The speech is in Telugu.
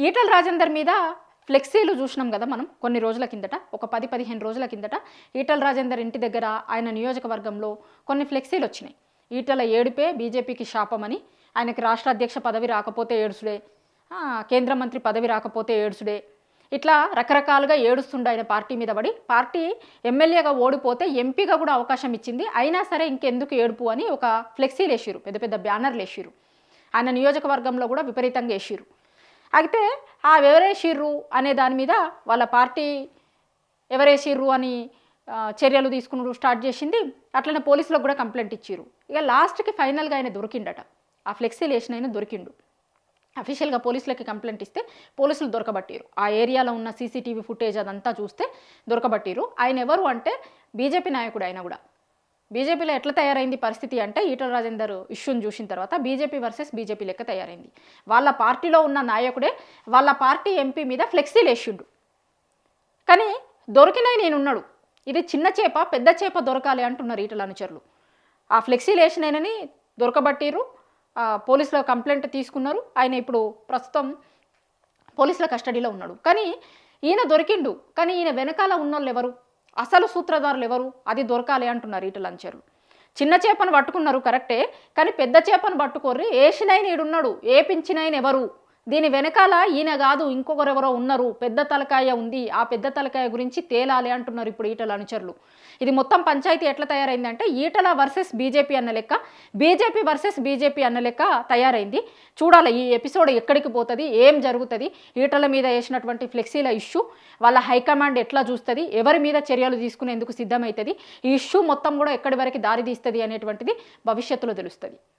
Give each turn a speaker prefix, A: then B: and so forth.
A: ఈటల రాజేందర్ మీద ఫ్లెక్సీలు చూసినాం కదా మనం కొన్ని రోజుల కిందట, ఒక 10-15 రోజుల కిందట ఈటల రాజేందర్ ఇంటి దగ్గర ఆయన నియోజకవర్గంలో కొన్ని ఫ్లెక్సీలు వచ్చినాయి. ఈటల ఏడుపే బీజేపీకి శాపమని, ఆయనకి రాష్ట్ర అధ్యక్ష పదవి రాకపోతే ఏడుసుడే, కేంద్ర మంత్రి పదవి రాకపోతే ఏడుసుడే, ఇట్లా రకరకాలుగా ఏడుస్తుండే ఆయన పార్టీ మీద పడి. పార్టీ ఎమ్మెల్యేగా ఓడిపోతే ఎంపీగా కూడా అవకాశం ఇచ్చింది, అయినా సరే ఇంకెందుకు ఏడుపు అని ఒక ఫ్లెక్సీలు వేసిరు, పెద్ద పెద్ద బ్యానర్లు వేసిరు. ఆయన నియోజకవర్గంలో కూడా విపరీతంగా వేసిరు. అయితే ఆ ఎవరేసిర్రు అనే దాని మీద వాళ్ళ పార్టీ ఎవరేసిర్రు అని చర్యలు తీసుకుని స్టార్ట్ చేసింది. అట్లనే పోలీసులకు కూడా కంప్లైంట్ ఇచ్చిర్రు. ఇక లాస్ట్కి ఫైనల్గా ఆయన దొరికిండట, ఆ ఫ్లెక్సీలు వేసిన ఆయన దొరికిండు. అఫీషియల్గా పోలీసులకి కంప్లైంట్ ఇస్తే పోలీసులు దొరకబట్టిరు. ఆ ఏరియాలో ఉన్న సీసీటీవీ ఫుటేజ్ అదంతా చూస్తే దొరకబట్టిరు. ఆయన ఎవరు అంటే బీజేపీ నాయకుడు. ఆయన కూడా బీజేపీలో ఎట్లా తయారైంది పరిస్థితి అంటే, ఈటల రాజేందర్ ఇష్యూని చూసిన తర్వాత బీజేపీ వర్సెస్ బీజేపీ లెక్క తయారైంది. వాళ్ళ పార్టీలో ఉన్న నాయకుడే వాళ్ళ పార్టీ ఎంపీ మీద ఫ్లెక్సీలు వేసిండు. కానీ దొరికినాయి నేనున్నాడు, ఇది చిన్న చేప పెద్ద చేప దొరకాలి అంటున్నారు ఈటల అనుచరులు. ఆ ఫ్లెక్సీలు వేసినాయనని దొరకబట్టిరు. పోలీసుల కంప్లైంట్ తీసుకున్నారు. ఆయన ఇప్పుడు ప్రస్తుతం పోలీసుల కస్టడీలో ఉన్నాడు. కానీ ఈయన దొరికిండు, కానీ ఈయన వెనకాల ఉన్నోళ్ళు ఎవరు, అసలు సూత్రధారులు ఎవరు, అది దొరకాలి అంటున్నారు ఈటల అనుచరులు. చిన్న చేపను పట్టుకున్నారు కరెక్టే, కానీ పెద్ద చేపను పట్టుకోర్రి, ఏసినైన ఈడున్నాడు, ఏపించినైన ఎవరు, దీని వెనకాల ఈయన కాదు ఇంకొకరెవరో ఉన్నారు, పెద్ద తలకాయ ఉంది, ఆ పెద్ద తలకాయ గురించి తేలాలి అంటున్నారు ఇప్పుడు ఈటల అనుచరులు. ఇది మొత్తం పంచాయతీ ఎట్లా తయారైందంటే ఈటల వర్సెస్ బీజేపీ అన్న లెక్క, బీజేపీ వర్సెస్ బీజేపీ అన్న లెక్క తయారైంది. చూడాలి ఈ ఎపిసోడ్ ఎక్కడికి పోతుంది, ఏం జరుగుతుంది, ఈటల మీద వేసినటువంటి ఫ్లెక్సీల ఇష్యూ వాళ్ళ హైకమాండ్ ఎట్లా చూస్తుంది, ఎవరి మీద చర్యలు తీసుకునేందుకు సిద్ధమవుతుంది, ఈ ఇష్యూ మొత్తం కూడా ఎక్కడి వరకు దారి తీస్తుంది అనేటువంటిది భవిష్యత్తులో తెలుస్తుంది.